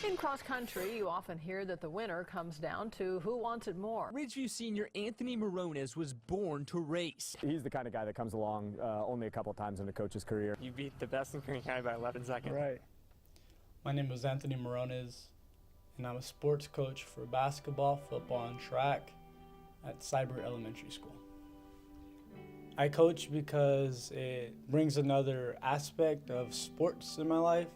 In cross country, you often hear that the winner comes down to who wants it more. Ridgeview senior Anthony Morones was born to race. He's the kind of guy that comes along only a couple times in a coach's career. You beat the best in Greene County by 11 seconds. Right. My name is Anthony Morones, and I'm a sports coach for basketball, football, and track at Cyber Elementary School. I coach because it brings another aspect of sports in my life.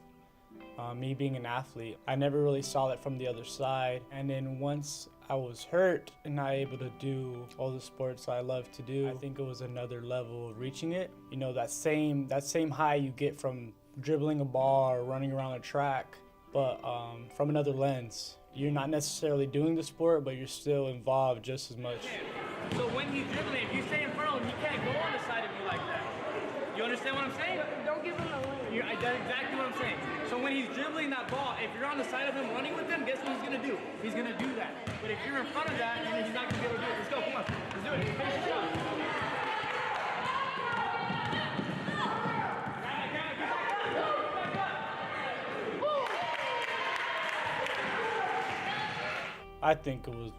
Me being an athlete, I never really saw it from the other side. And then once I was hurt and not able to do all the sports I love to do, I think it was another level of reaching it. You know, that same high you get from dribbling a ball or running around a track, but from another lens. You're not necessarily doing the sport, but you're still involved just as much. So when he's dribbling, if you stay in front of him, he can't go on the side of you like that. You understand what I'm saying? Don't give him a lane. That's exactly what I'm saying. So when he's dribbling that ball, if you're on the side of him running with him, guess what he's going to do? He's going to do that. But if you're in front of that, he's not going to be able to do it. Let's go, come on. Let's do it. Finish the shot. I think it was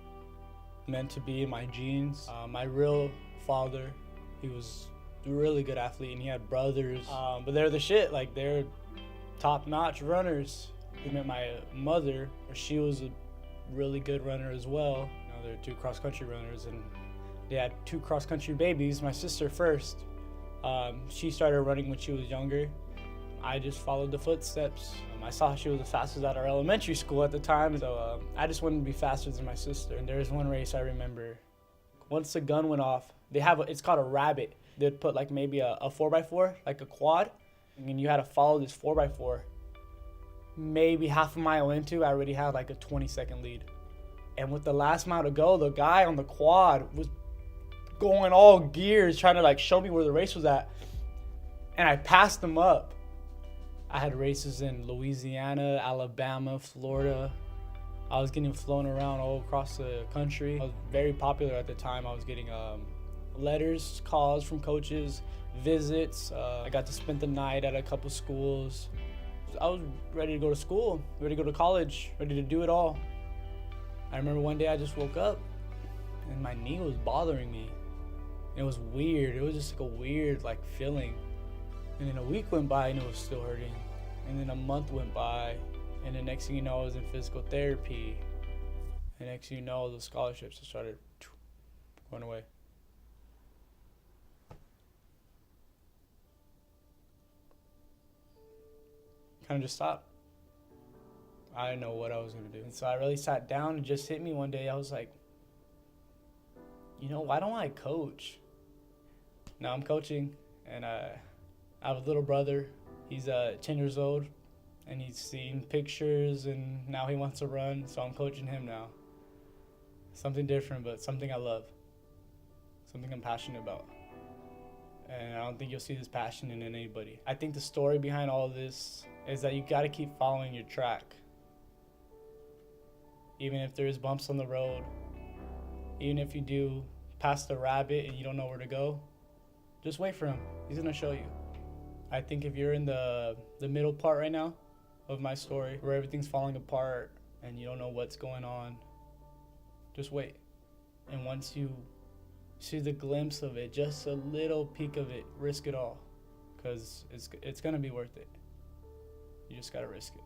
meant to be in my genes. My real father, he was a really good athlete, and he had brothers, but they're the shit. Like, they're top-notch runners. We met my mother. She was a really good runner as well. You know, they're two cross-country runners, and they had two cross-country babies. My sister first. She started running when she was younger. I just followed the footsteps. I saw she was the fastest at our elementary school at the time, so I just wanted to be faster than my sister. And there was one race I remember. Once the gun went off, it's called a rabbit. They'd put like maybe a 4x4, like a quad, and you had to follow this 4x4. Maybe half a mile into, I already had like a 20-second lead. And with the last mile to go, the guy on the quad was going all gears, trying to like show me where the race was at. And I passed him up. I had races in Louisiana, Alabama, Florida. I was getting flown around all across the country. I was very popular at the time. I was getting letters, calls from coaches, visits. I got to spend the night at a couple schools. I was ready to go to school, ready to go to college, ready to do it all. I remember one day I just woke up and my knee was bothering me. And it was weird. It was just like a weird feeling. And then a week went by and it was still hurting. And then a month went by, and the next thing you know, I was in physical therapy. And next thing you know, the scholarships just started going away. Kind of just stopped. I didn't know what I was going to do. And so I really sat down and just hit me one day. I was like, you know, why don't I coach? Now I'm coaching, and I have a little brother. He's 10 years old, and he's seen pictures, and now he wants to run, so I'm coaching him now. Something different, but something I love. Something I'm passionate about. And I don't think you'll see this passion in anybody. I think the story behind all of this is that you gotta keep following your track. Even if there's bumps on the road, even if you do pass the rabbit and you don't know where to go, just wait for him. He's gonna show you. I think if you're in the middle part right now of my story, where everything's falling apart and you don't know what's going on, just wait. And once you see the glimpse of it, just a little peek of it, risk it all, because it's gonna be worth it. You just gotta risk it.